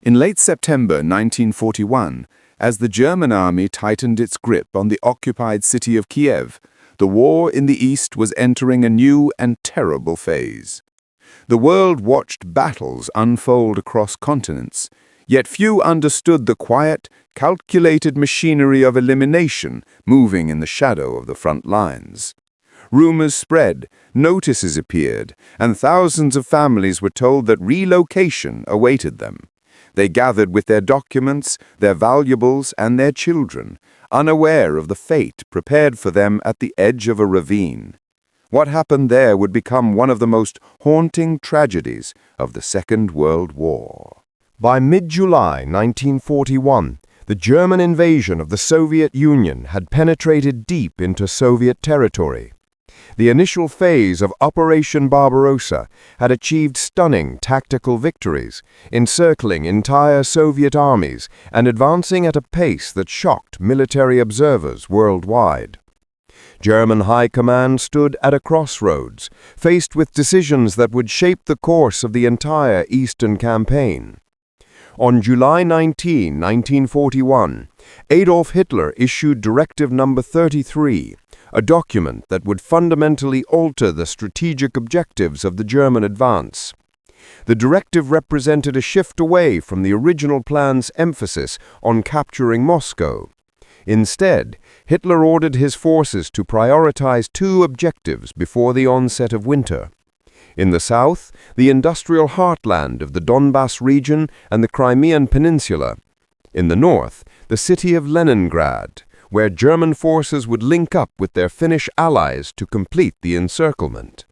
In late September 1941, as the German army tightened its grip on the occupied city of Kiev, the war in the east was entering a new and terrible phase. The world watched battles unfold across continents, yet few understood the quiet, calculated machinery of elimination moving in the shadow of the front lines. Rumors spread, notices appeared, and thousands of families were told that relocation awaited them. They gathered with their documents, their valuables, and their children, unaware of the fate prepared for them at the edge of a ravine. What happened there would become one of the most haunting tragedies of the Second World War. By mid-July 1941, the German invasion of the Soviet Union had penetrated deep into Soviet territory. The initial phase of Operation Barbarossa had achieved stunning tactical victories, encircling entire Soviet armies and advancing at a pace that shocked military observers worldwide. German high command stood at a crossroads, faced with decisions that would shape the course of the entire Eastern campaign. On July 19, 1941, Adolf Hitler issued Directive No. 33, a document that would fundamentally alter the strategic objectives of the German advance. The directive represented a shift away from the original plan's emphasis on capturing Moscow. Instead, Hitler ordered his forces to prioritize two objectives before the onset of winter. In the south, the industrial heartland of the Donbass region and the Crimean Peninsula. In the north, the city of Leningrad, where German forces would link up with their Finnish allies to complete the encirclement.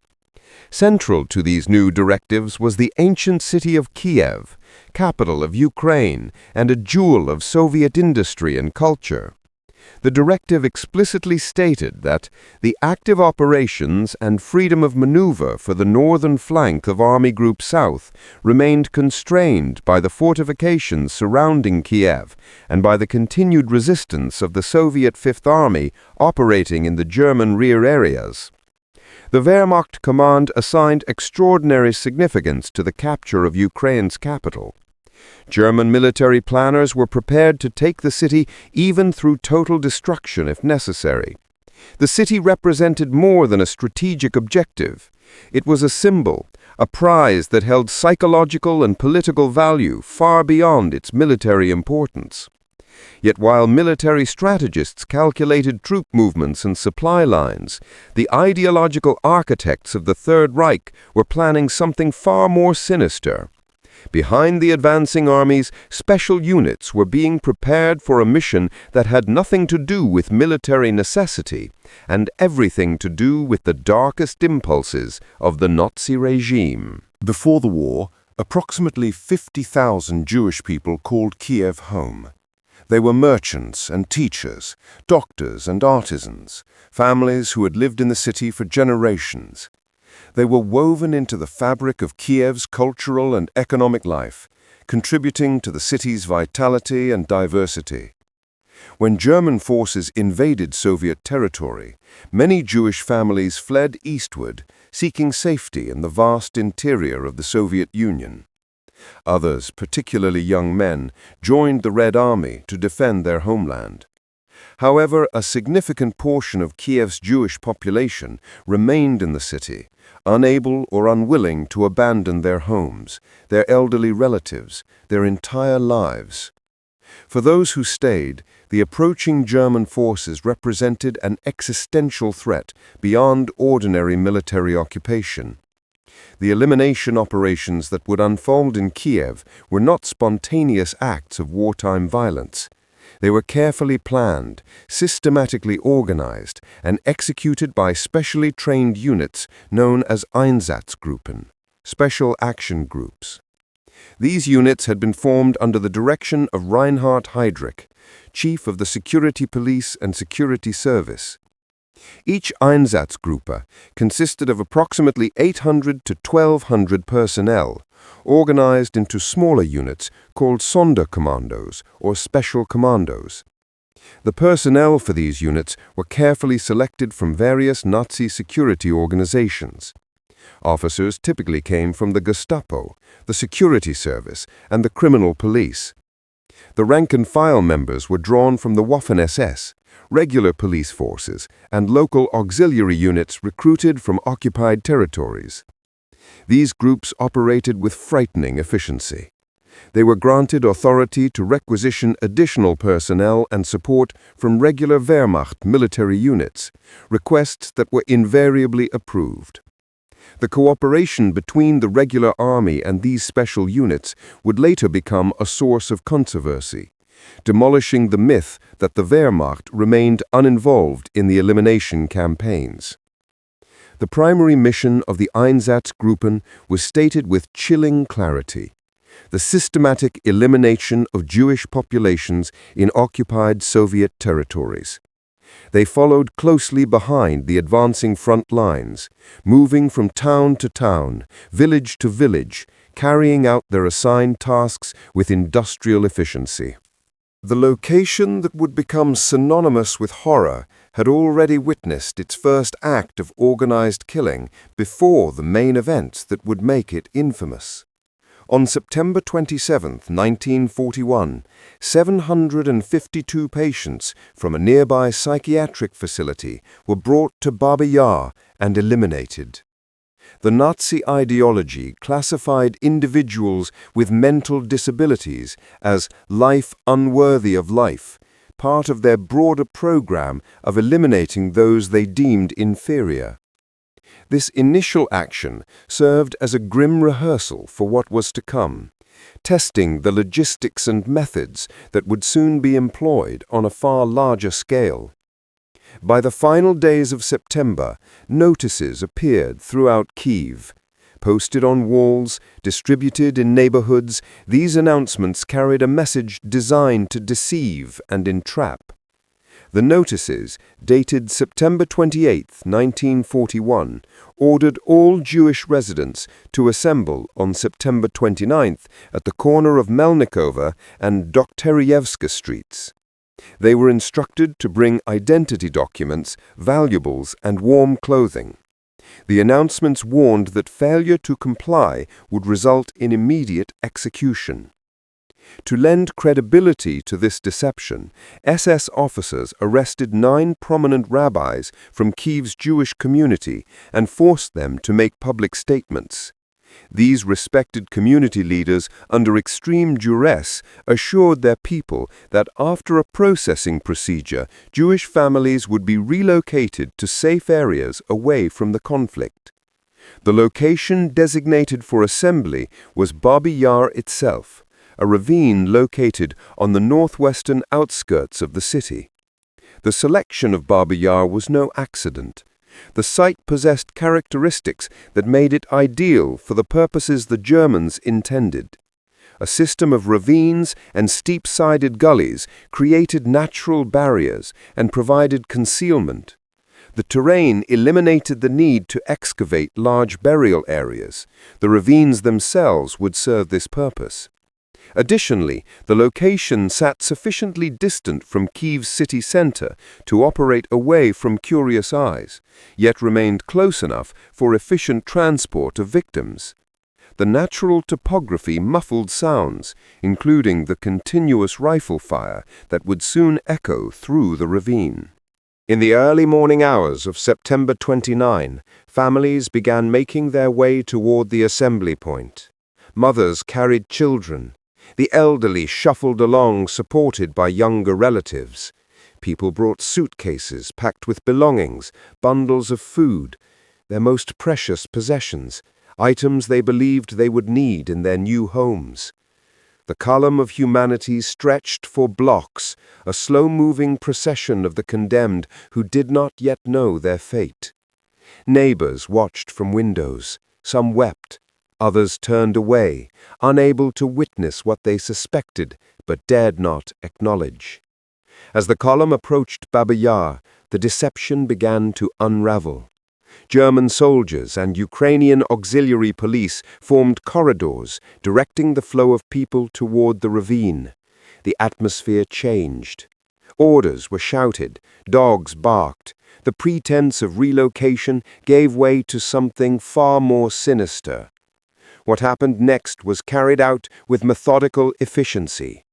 Central to these new directives was the ancient city of Kiev, capital of Ukraine and a jewel of Soviet industry and culture. The directive explicitly stated that the active operations and freedom of maneuver for the northern flank of Army Group South remained constrained by the fortifications surrounding Kiev and by the continued resistance of the Soviet Fifth Army operating in the German rear areas. The Wehrmacht command assigned extraordinary significance to the capture of Ukraine's capital. German military planners were prepared to take the city even through total destruction if necessary. The city represented more than a strategic objective. It was a symbol, a prize that held psychological and political value far beyond its military importance. Yet while military strategists calculated troop movements and supply lines, the ideological architects of the Third Reich were planning something far more sinister. Behind the advancing armies, special units were being prepared for a mission that had nothing to do with military necessity and everything to do with the darkest impulses of the Nazi regime. Before the war, approximately 50,000 Jewish people called Kiev home. They were merchants and teachers, doctors and artisans, families who had lived in the city for generations. They were woven into the fabric of Kiev's cultural and economic life, contributing to the city's vitality and diversity. When German forces invaded Soviet territory, many Jewish families fled eastward, seeking safety in the vast interior of the Soviet Union. Others, particularly young men, joined the Red Army to defend their homeland. However, a significant portion of Kiev's Jewish population remained in the city, unable or unwilling to abandon their homes, their elderly relatives, their entire lives. For those who stayed, the approaching German forces represented an existential threat beyond ordinary military occupation. The elimination operations that would unfold in Kiev were not spontaneous acts of wartime violence. They were carefully planned, systematically organized, and executed by specially trained units known as Einsatzgruppen, special action groups. These units had been formed under the direction of Reinhard Heydrich, chief of the Security Police and Security Service. Each Einsatzgruppe consisted of approximately 800 to 1,200 personnel, organized into smaller units called Sonderkommandos or Special Commandos. The personnel for these units were carefully selected from various Nazi security organizations. Officers typically came from the Gestapo, the security service, and the criminal police. The rank-and-file members were drawn from the Waffen-SS, regular police forces, and local auxiliary units recruited from occupied territories. These groups operated with frightening efficiency. They were granted authority to requisition additional personnel and support from regular Wehrmacht military units, requests that were invariably approved. The cooperation between the regular army and these special units would later become a source of controversy, demolishing the myth that the Wehrmacht remained uninvolved in the elimination campaigns. The primary mission of the Einsatzgruppen was stated with chilling clarity: the systematic elimination of Jewish populations in occupied Soviet territories. They followed closely behind the advancing front lines, moving from town to town, village to village, carrying out their assigned tasks with industrial efficiency. The location that would become synonymous with horror had already witnessed its first act of organized killing before the main events that would make it infamous. On September 27, 1941, 752 patients from a nearby psychiatric facility were brought to Babi Yar and eliminated. The Nazi ideology classified individuals with mental disabilities as life unworthy of life, part of their broader program of eliminating those they deemed inferior. This initial action served as a grim rehearsal for what was to come, testing the logistics and methods that would soon be employed on a far larger scale. By the final days of September, notices appeared throughout Kiev. Posted on walls, distributed in neighborhoods, these announcements carried a message designed to deceive and entrap. The notices, dated September 28, 1941, ordered all Jewish residents to assemble on September 29 at the corner of Melnikova and Doktoryevska streets. They were instructed to bring identity documents, valuables, and warm clothing. The announcements warned that failure to comply would result in immediate execution. To lend credibility to this deception, SS officers arrested 9 prominent rabbis from Kiev's Jewish community and forced them to make public statements. These respected community leaders, under extreme duress, assured their people that after a processing procedure, Jewish families would be relocated to safe areas away from the conflict. The location designated for assembly was Babi Yar itself, a ravine located on the northwestern outskirts of the city. The selection of Babi Yar was no accident. The site possessed characteristics that made it ideal for the purposes the Germans intended. A system of ravines and steep-sided gullies created natural barriers and provided concealment. The terrain eliminated the need to excavate large burial areas. The ravines themselves would serve this purpose. Additionally, the location sat sufficiently distant from Kiev's city center to operate away from curious eyes, yet remained close enough for efficient transport of victims. The natural topography muffled sounds, including the continuous rifle fire that would soon echo through the ravine. In the early morning hours of September 29, families began making their way toward the assembly point. Mothers carried children. The elderly shuffled along supported by younger relatives. People brought suitcases packed with belongings, bundles of food, their most precious possessions, items they believed they would need in their new homes. The column of humanity stretched for blocks, a slow-moving procession of the condemned who did not yet know their fate. Neighbors watched from windows. Some wept. Others turned away, unable to witness what they suspected but dared not acknowledge. As the column approached Babi Yar, the deception began to unravel. German soldiers and Ukrainian auxiliary police formed corridors, directing the flow of people toward the ravine. The atmosphere changed. Orders were shouted, dogs barked. The pretense of relocation gave way to something far more sinister. What happened next was carried out with methodical efficiency.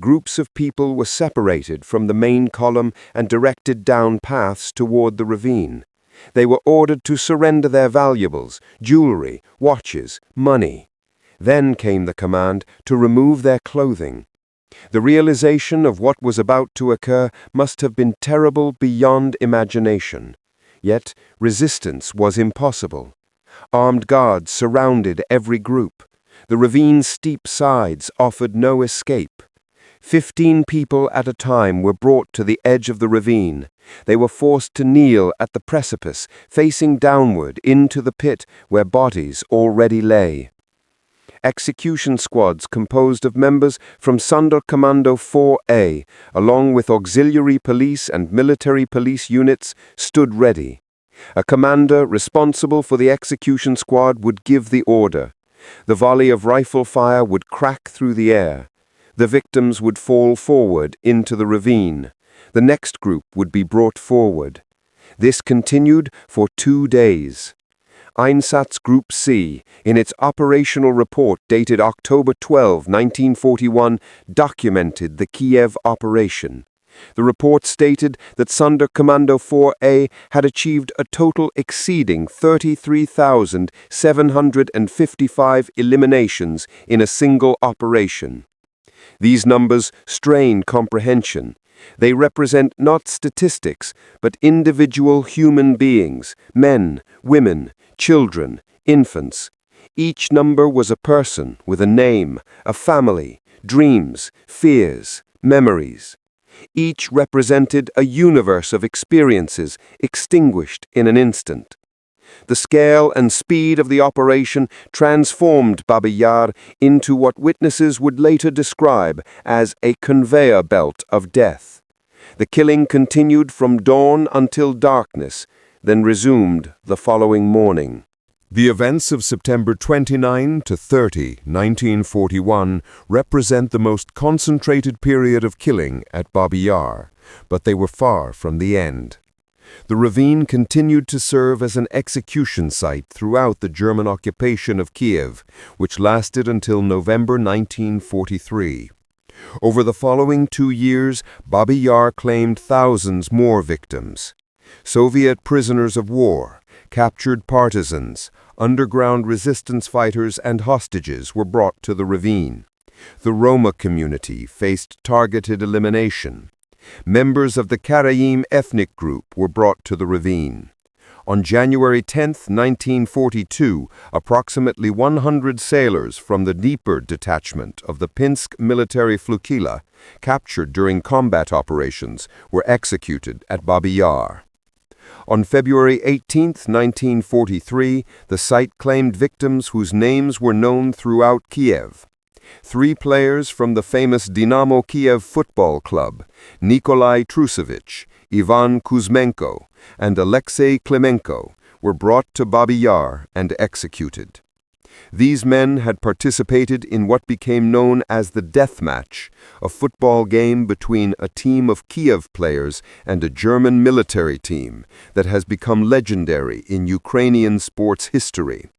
Groups of people were separated from the main column and directed down paths toward the ravine. They were ordered to surrender their valuables, jewelry, watches, money. Then came the command to remove their clothing. The realization of what was about to occur must have been terrible beyond imagination. Yet resistance was impossible. Armed guards surrounded every group. The ravine's steep sides offered no escape. 15 people at a time were brought to the edge of the ravine. They were forced to kneel at the precipice, facing downward into the pit where bodies already lay. Execution squads composed of members from Sonderkommando 4A, along with auxiliary police and military police units, stood ready. A commander responsible for the execution squad would give the order. The volley of rifle fire would crack through the air. The victims would fall forward into the ravine. The next group would be brought forward. This continued for 2 days. Einsatzgruppe C, in its operational report dated October 12, 1941, documented the Kiev operation. The report stated that Sonderkommando 4A had achieved a total exceeding 33,755 eliminations in a single operation. These numbers strain comprehension. They represent not statistics, but individual human beings, men, women, children, infants. Each number was a person with a name, a family, dreams, fears, memories. Each represented a universe of experiences extinguished in an instant. The scale and speed of the operation transformed Babi Yar into what witnesses would later describe as a conveyor belt of death. The killing continued from dawn until darkness, then resumed the following morning. The events of September 29 to 30, 1941 represent the most concentrated period of killing at Babi Yar, but they were far from the end. The ravine continued to serve as an execution site throughout the German occupation of Kiev, which lasted until November 1943. Over the following 2 years, Babi Yar claimed thousands more victims. Soviet prisoners of war, captured partisans, underground resistance fighters and hostages were brought to the ravine. The Roma community faced targeted elimination. Members of the Karaim ethnic group were brought to the ravine. On January 10, 1942, approximately 100 sailors from the Dnieper detachment of the Pinsk military flotilla, captured during combat operations, were executed at Babi Yar. On February 18, 1943, the site claimed victims whose names were known throughout Kiev. 3 players from the famous Dynamo Kiev football club, Nikolai Trusevich, Ivan Kuzmenko, and Alexei Klemenko, were brought to Babi Yar and executed. These men had participated in what became known as the death match, a football game between a team of Kiev players and a German military team that has become legendary in Ukrainian sports history.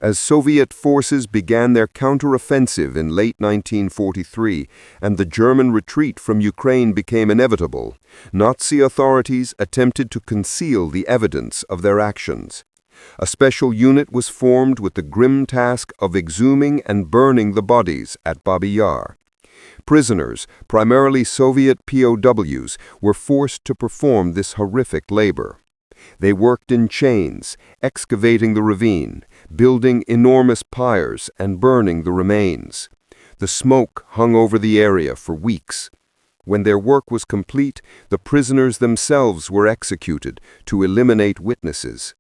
As Soviet forces began their counteroffensive in late 1943 and the German retreat from Ukraine became inevitable, Nazi authorities attempted to conceal the evidence of their actions. A special unit was formed with the grim task of exhuming and burning the bodies at Babi Yar. Prisoners, primarily Soviet POWs, were forced to perform this horrific labor. They worked in chains, excavating the ravine, building enormous pyres and burning the remains. The smoke hung over the area for weeks. When their work was complete, the prisoners themselves were executed to eliminate witnesses.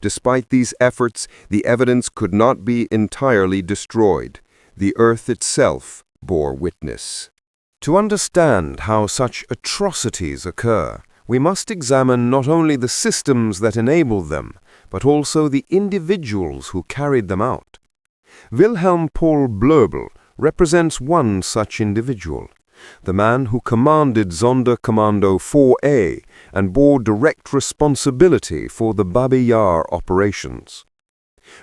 Despite these efforts, the evidence could not be entirely destroyed. The earth itself bore witness. To understand how such atrocities occur, we must examine not only the systems that enable them, but also the individuals who carried them out. Wilhelm Paul Blöbel represents one such individual. the man who commanded Sonderkommando 4A and bore direct responsibility for the Babi Yar operations.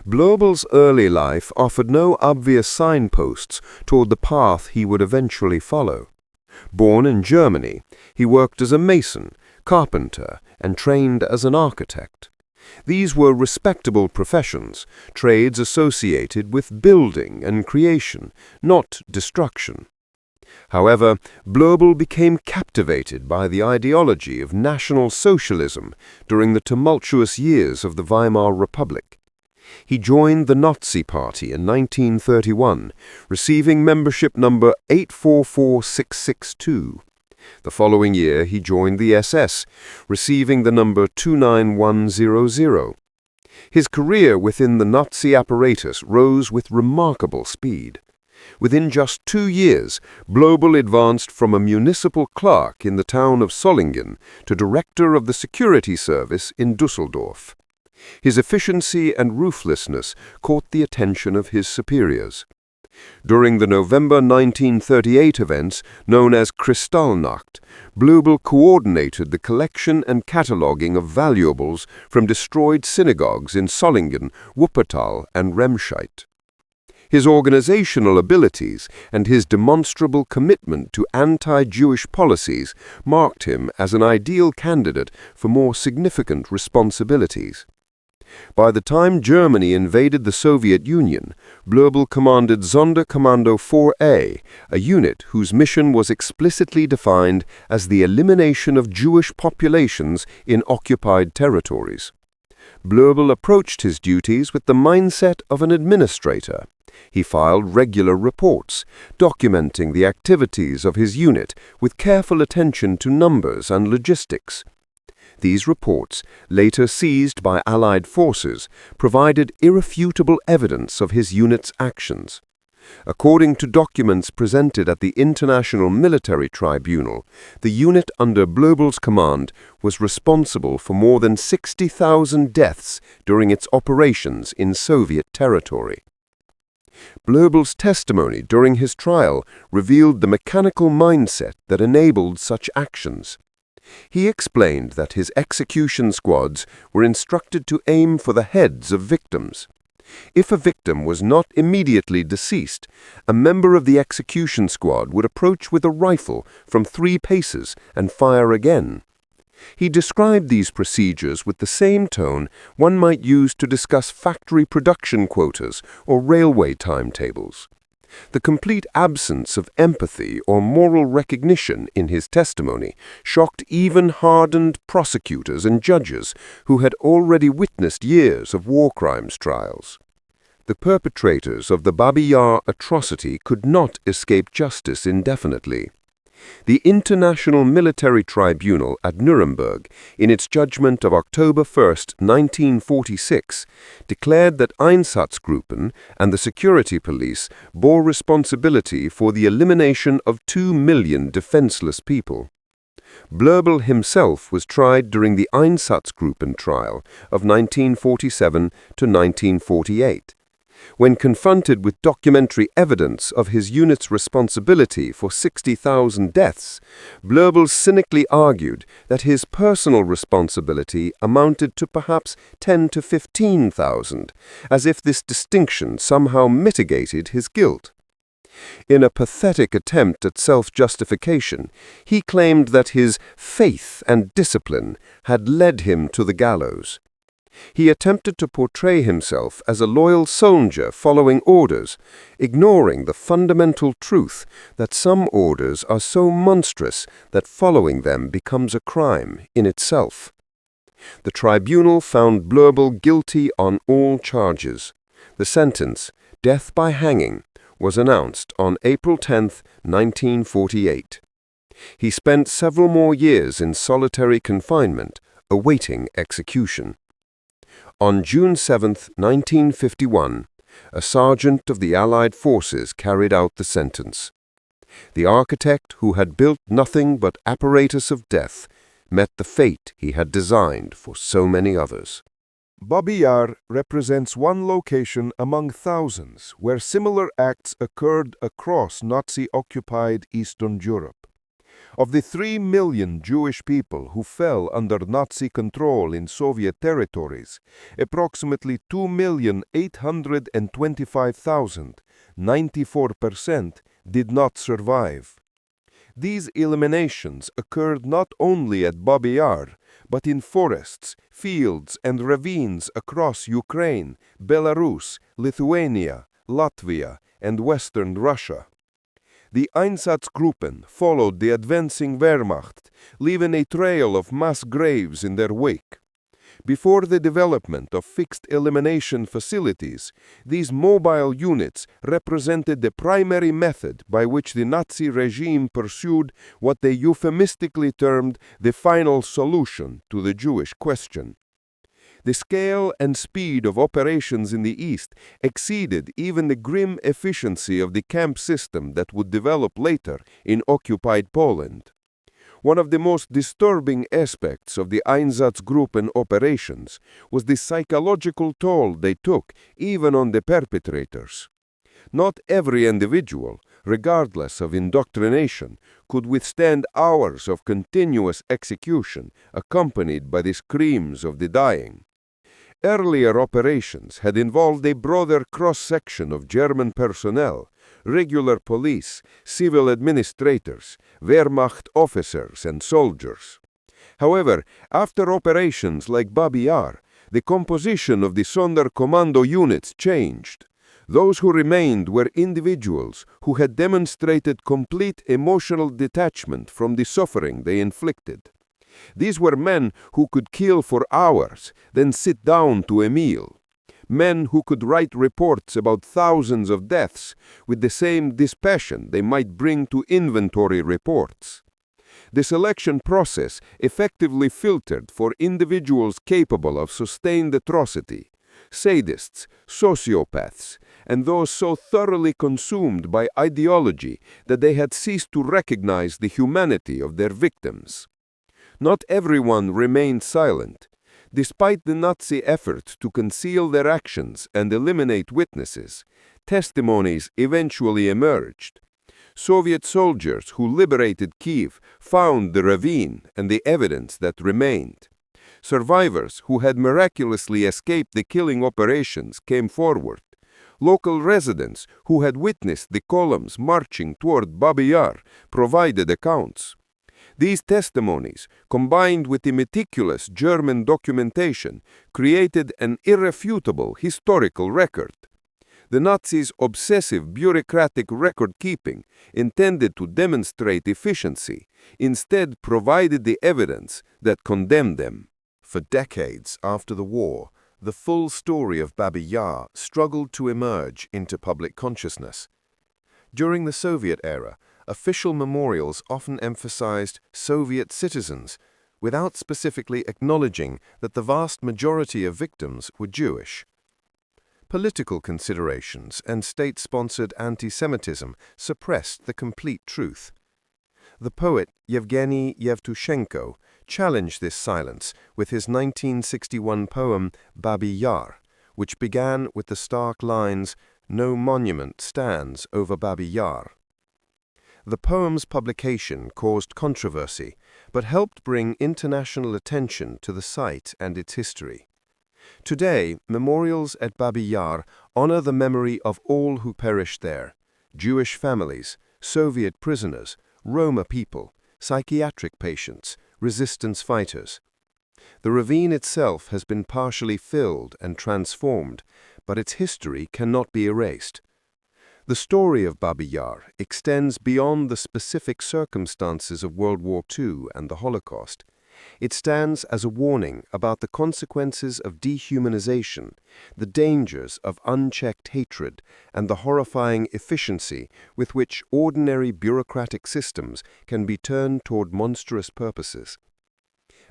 Blöbel's early life offered no obvious signposts toward the path he would eventually follow. Born in Germany, he worked as a mason, carpenter, and trained as an architect. These were respectable professions, trades associated with building and creation, not destruction. However, Blöbel became captivated by the ideology of National Socialism during the tumultuous years of the Weimar Republic. He joined the Nazi Party in 1931, receiving membership number 844662. The following year he joined the SS, receiving the number 29100. His career within the Nazi apparatus rose with remarkable speed. Within just 2 years, Blöbel advanced from a municipal clerk in the town of Solingen to director of the security service in Düsseldorf. His efficiency and ruthlessness caught the attention of his superiors. During the November 1938 events known as Kristallnacht, Blöbel coordinated the collection and cataloguing of valuables from destroyed synagogues in Solingen, Wuppertal, and Remscheid. His organizational abilities and his demonstrable commitment to anti-Jewish policies marked him as an ideal candidate for more significant responsibilities. By the time Germany invaded the Soviet Union, Blöbel commanded Sonderkommando 4A, a unit whose mission was explicitly defined as the elimination of Jewish populations in occupied territories. Blöbel approached his duties with the mindset of an administrator. He filed regular reports, documenting the activities of his unit with careful attention to numbers and logistics. These reports, later seized by Allied forces, provided irrefutable evidence of his unit's actions. According to documents presented at the International Military Tribunal, the unit under Blöbel's command was responsible for more than 60,000 deaths during its operations in Soviet territory. Blöbel's testimony during his trial revealed the mechanical mindset that enabled such actions. He explained that his execution squads were instructed to aim for the heads of victims. If a victim was not immediately deceased, a member of the execution squad would approach with a rifle from 3 paces and fire again. He described these procedures with the same tone one might use to discuss factory production quotas or railway timetables. The complete absence of empathy or moral recognition in his testimony shocked even hardened prosecutors and judges who had already witnessed years of war crimes trials. The perpetrators of the Babi Yar atrocity could not escape justice indefinitely. The International Military Tribunal at Nuremberg, in its judgment of October 1, 1946, declared that Einsatzgruppen and the security police bore responsibility for the elimination of 2 million defenseless people. Blöbel himself was tried during the Einsatzgruppen trial of 1947 to 1948. When confronted with documentary evidence of his unit's responsibility for 60,000 deaths, Blöbel cynically argued that his personal responsibility amounted to perhaps 10 to 15,000, as if this distinction somehow mitigated his guilt. In a pathetic attempt at self-justification, he claimed that his faith and discipline had led him to the gallows. He attempted to portray himself as a loyal soldier following orders, ignoring the fundamental truth that some orders are so monstrous that following them becomes a crime in itself. The tribunal found Blöbel guilty on all charges. The sentence, death by hanging, was announced on April 10, 1948. He spent several more years in solitary confinement, awaiting execution. On June 7, 1951, a sergeant of the Allied forces carried out the sentence. The architect who had built nothing but apparatus of death met the fate he had designed for so many others. Babi Yar represents one location among thousands where similar acts occurred across Nazi-occupied Eastern Europe. Of the 3 million Jewish people who fell under Nazi control in Soviet territories, approximately 2,825,000, 94%, did not survive. These eliminations occurred not only at Babi Yar, but in forests, fields, and ravines across Ukraine, Belarus, Lithuania, Latvia, and Western Russia. The Einsatzgruppen followed the advancing Wehrmacht, leaving a trail of mass graves in their wake. Before the development of fixed elimination facilities, these mobile units represented the primary method by which the Nazi regime pursued what they euphemistically termed the final solution to the Jewish question. The scale and speed of operations in the East exceeded even the grim efficiency of the camp system that would develop later in occupied Poland. One of the most disturbing aspects of the Einsatzgruppen operations was the psychological toll they took even on the perpetrators. Not every individual, regardless of indoctrination, could withstand hours of continuous execution accompanied by the screams of the dying. Earlier operations had involved a broader cross-section of German personnel, regular police, civil administrators, Wehrmacht officers, and soldiers. However, after operations like Babi Yar, the composition of the Sonderkommando units changed. Those who remained were individuals who had demonstrated complete emotional detachment from the suffering they inflicted. These were men who could kill for hours, then sit down to a meal. Men who could write reports about thousands of deaths with the same dispassion they might bring to inventory reports. The selection process effectively filtered for individuals capable of sustained atrocity, sadists, sociopaths, and those so thoroughly consumed by ideology that they had ceased to recognize the humanity of their victims. Not everyone remained silent. Despite the Nazi effort to conceal their actions and eliminate witnesses, testimonies eventually emerged. Soviet soldiers who liberated Kiev found the ravine and the evidence that remained. Survivors who had miraculously escaped the killing operations came forward. Local residents who had witnessed the columns marching toward Babi Yar provided accounts. These testimonies, combined with the meticulous German documentation, created an irrefutable historical record. The Nazis' obsessive bureaucratic record-keeping, intended to demonstrate efficiency, instead provided the evidence that condemned them. For decades after the war, the full story of Babi Yar struggled to emerge into public consciousness. During the Soviet era, official memorials often emphasized Soviet citizens, without specifically acknowledging that the vast majority of victims were Jewish. Political considerations and state-sponsored anti-Semitism suppressed the complete truth. The poet Yevgeny Yevtushenko challenged this silence with his 1961 poem Babi Yar, which began with the stark lines, "No monument stands over Babi Yar." The poem's publication caused controversy, but helped bring international attention to the site and its history. Today, memorials at Babi Yar honor the memory of all who perished there: Jewish families, Soviet prisoners, Roma people, psychiatric patients, resistance fighters. The ravine itself has been partially filled and transformed, but its history cannot be erased. The story of Babi Yar extends beyond the specific circumstances of World War II and the Holocaust. It stands as a warning about the consequences of dehumanization, the dangers of unchecked hatred, and the horrifying efficiency with which ordinary bureaucratic systems can be turned toward monstrous purposes.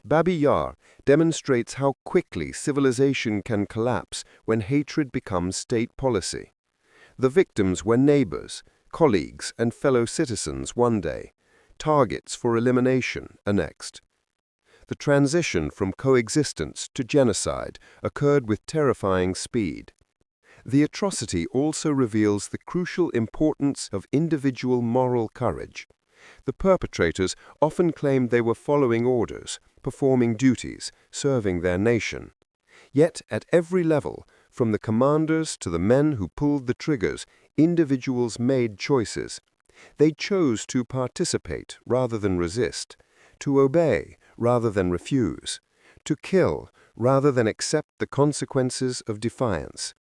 Babi Yar demonstrates how quickly civilization can collapse when hatred becomes state policy. The victims were neighbors, colleagues, and fellow citizens one day, targets for elimination the next. The transition from coexistence to genocide occurred with terrifying speed. The atrocity also reveals the crucial importance of individual moral courage. The perpetrators often claimed they were following orders, performing duties, serving their nation. Yet at every level, from the commanders to the men who pulled the triggers, individuals made choices. They chose to participate rather than resist, to obey rather than refuse, to kill rather than accept the consequences of defiance.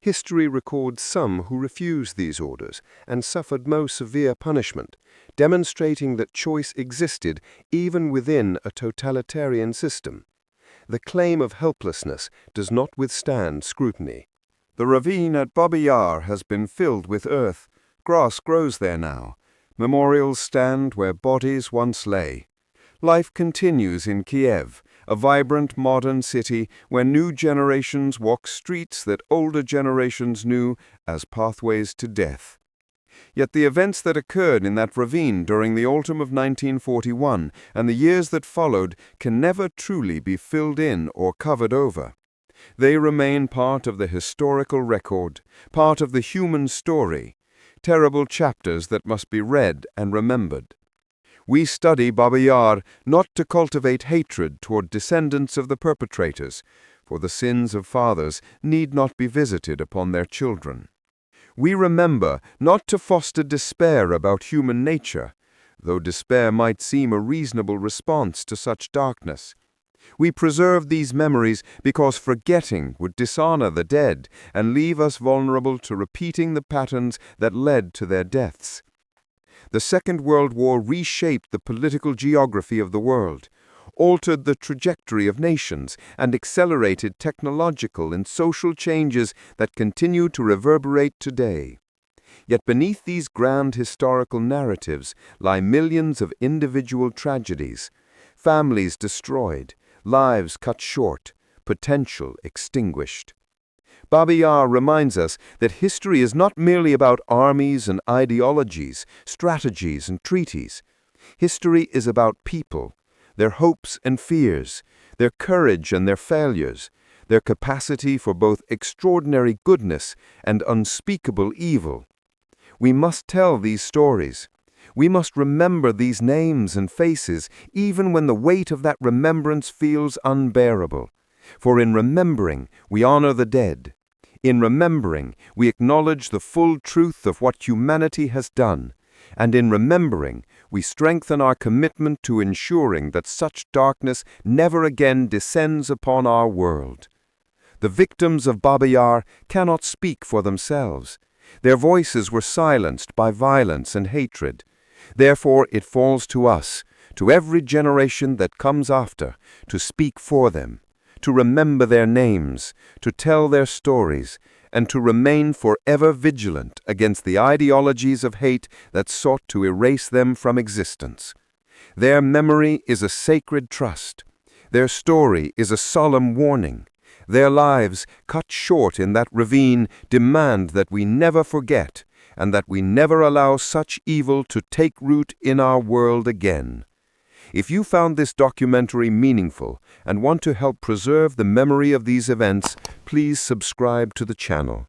History records some who refused these orders and suffered most severe punishment, demonstrating that choice existed even within a totalitarian system. The claim of helplessness does not withstand scrutiny. The ravine at Babi Yar has been filled with earth. Grass grows there now. Memorials stand where bodies once lay. Life continues in Kiev, a vibrant modern city where new generations walk streets that older generations knew as pathways to death. Yet the events that occurred in that ravine during the autumn of 1941 and the years that followed can never truly be filled in or covered over. They remain part of the historical record, part of the human story, terrible chapters that must be read and remembered. We study Babi Yar not to cultivate hatred toward descendants of the perpetrators, for the sins of fathers need not be visited upon their children. We remember not to foster despair about human nature, though despair might seem a reasonable response to such darkness. We preserve these memories because forgetting would dishonor the dead and leave us vulnerable to repeating the patterns that led to their deaths. The Second World War reshaped the political geography of the world, altered the trajectory of nations, and accelerated technological and social changes that continue to reverberate today. Yet beneath these grand historical narratives lie millions of individual tragedies, families destroyed, lives cut short, potential extinguished. Babi Yar reminds us that history is not merely about armies and ideologies, strategies and treaties. History is about people, their hopes and fears, their courage and their failures, their capacity for both extraordinary goodness and unspeakable evil. We must tell these stories. We must remember these names and faces even when the weight of that remembrance feels unbearable. For in remembering, we honor the dead. In remembering, we acknowledge the full truth of what humanity has done. And in remembering, we strengthen our commitment to ensuring that such darkness never again descends upon our world. The victims of Babi Yar cannot speak for themselves. Their voices were silenced by violence and hatred. Therefore, it falls to us, to every generation that comes after, to speak for them, to remember their names, to tell their stories, and to remain forever vigilant against the ideologies of hate that sought to erase them from existence. Their memory is a sacred trust. Their story is a solemn warning. Their lives, cut short in that ravine, demand that we never forget, and that we never allow such evil to take root in our world again. If you found this documentary meaningful and want to help preserve the memory of these events, please subscribe to the channel.